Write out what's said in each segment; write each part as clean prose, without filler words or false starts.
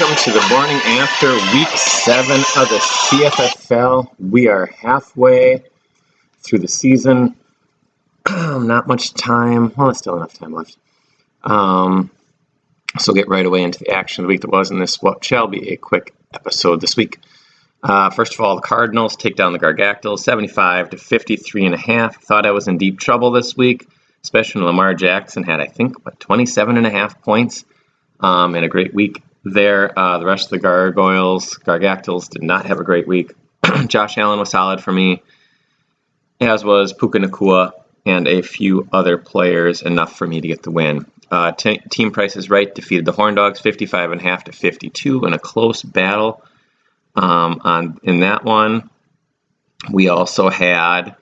welcome to the morning after week 7 of the CFFL. We are halfway through the season. Not much time. Well, there's still enough time left. So get right away into the action of the week that was in this what shall be a quick episode this week. First of all, the Cardinals take down the Gargactyls 75-53.5. Thought I was in deep trouble this week, especially when Lamar Jackson had, 27.5 points in a great week there. The rest of the Gargactyls did not have a great week. Josh Allen was solid for me, as was Puka Nacua and a few other players, enough for me to get the win. Team Price is Right defeated the Horn Dogs 55.5-52 in a close battle. In that one, we also had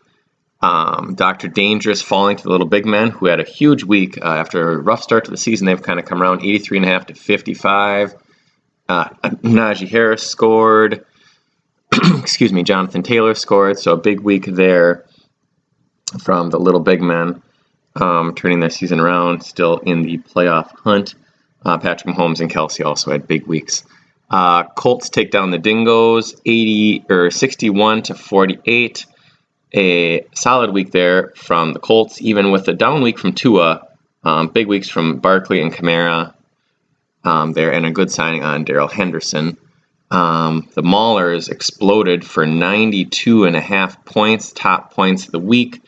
Dr. Dangerous falling to the Little Big Men, who had a huge week after a rough start to the season. They've kind of come around 83.5-55. Najee Harris scored. Jonathan Taylor scored. So a big week there from the Little Big Men, turning their season around, still in the playoff hunt. Patrick Mahomes and Kelsey also had big weeks. Colts take down the Dingoes 61-48. A solid week there from the Colts, even with a down week from Tua. Big weeks from Barkley and Kamara there, and a good signing on Darrell Henderson. The Maulers exploded for 92.5 points, top points of the week.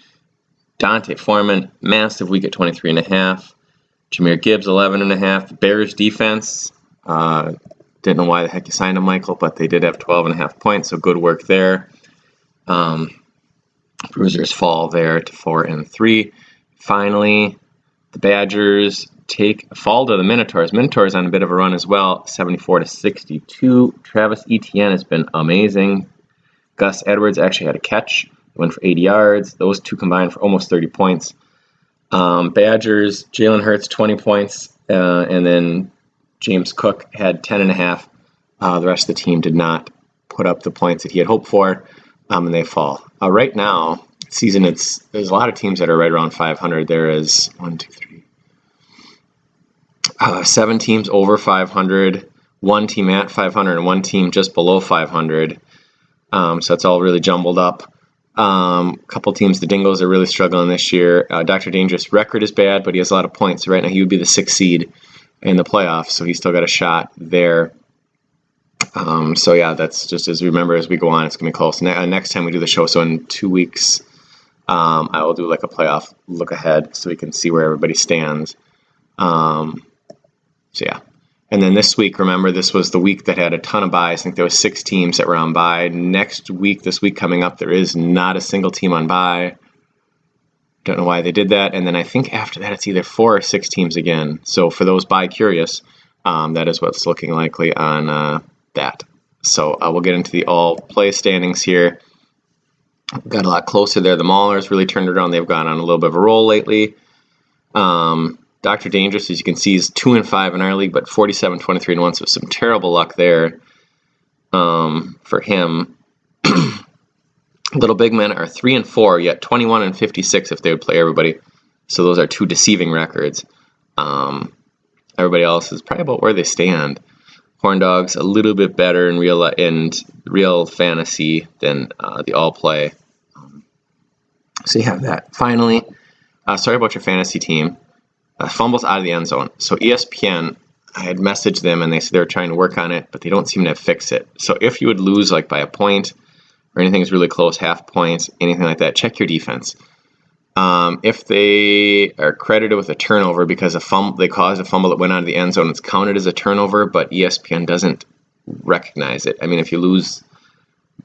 Dante Foreman, massive week at 23.5. Jahmyr Gibbs, 11.5. The Bears defense, didn't know why the heck you signed him, Michael, but they did have 12.5 points, so good work there. Bruisers fall there to 4-3. Finally, the Badgers fall to the Minotaurs. Minotaurs on a bit of a run as well, 74-62. Travis Etienne has been amazing. Gus Edwards actually had a catch, went for 80 yards. Those two combined for almost 30 points. Badgers, Jalen Hurts 20 points, and then James Cook had 10.5. The rest of the team did not put up the points that he had hoped for, and they fall. Right now, season, there's a lot of teams that are right around 500. There is 7 teams over 500, 1 team at 500, and 1 team just below 500. So it's all really jumbled up. A couple teams, the Dingoes, are really struggling this year. Dr. Dangerous' record is bad, but he has a lot of points. So right now he would be the 6th seed in the playoffs, so he's still got a shot there. So yeah, that's just as we go on, it's going to be close. Next time we do the show, so in 2 weeks, I will do like a playoff look ahead so we can see where everybody stands. So yeah. And then this week, remember, this was the week that had a ton of buys. I think there was 6 teams that were on bye. This week coming up, there is not a single team on bye. Don't know why they did that. And then I think after that, it's either 4 or 6 teams again. So for those bye curious, that is what's looking likely on that. So we'll get into the all play standings here. Got a lot closer there. The Maulers really turned it around. They've gone on a little bit of a roll lately. Dr. Dangerous, as you can see, is 2-5 in our league, but 47-23-1. So some terrible luck there for him. Little Big Men are 3-4, yet 21-56 if they would play everybody. So those are 2 deceiving records. Everybody else is probably about where they stand. Horn Dogs a little bit better in real fantasy than the all play. So you have that. Finally, sorry about your fantasy team. Fumbles out of the end zone. So ESPN, I had messaged them and they said they were trying to work on it, but they don't seem to fix it. So if you would lose like by a point or anything is really close, half points, anything like that, check your defense. If they are credited with a turnover because they caused a fumble that went out of the end zone, it's counted as a turnover, but ESPN doesn't recognize it. I mean, if you lose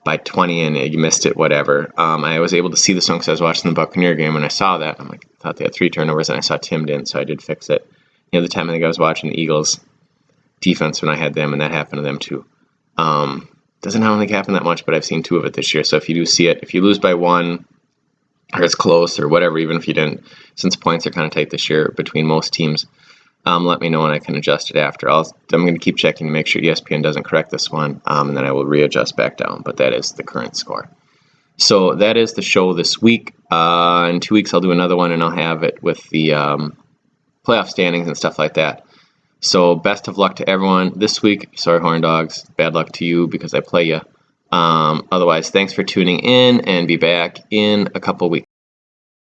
by 20 and you missed it, whatever. I was able to see this one because I was watching the Buccaneer game and I saw that. I thought they had 3 turnovers and I saw Tim didn't, so I did fix it. The other time I think I was watching the Eagles defense when I had them, and that happened to them too. Doesn't I don't think happen that much, but I've seen 2 of it this year. So if you do see it, if you lose by 1 or it's close or whatever, even if you didn't, since points are kind of tight this year between most teams, let me know and I can adjust it after. I'm going to keep checking to make sure ESPN doesn't correct this one, and then I will readjust back down. But that is the current score. So that is the show this week. In 2 weeks, I'll do another one, and I'll have it with the playoff standings and stuff like that. So best of luck to everyone this week. Sorry, Horn Dogs. Bad luck to you because I play you. Otherwise, thanks for tuning in, and be back in a couple weeks.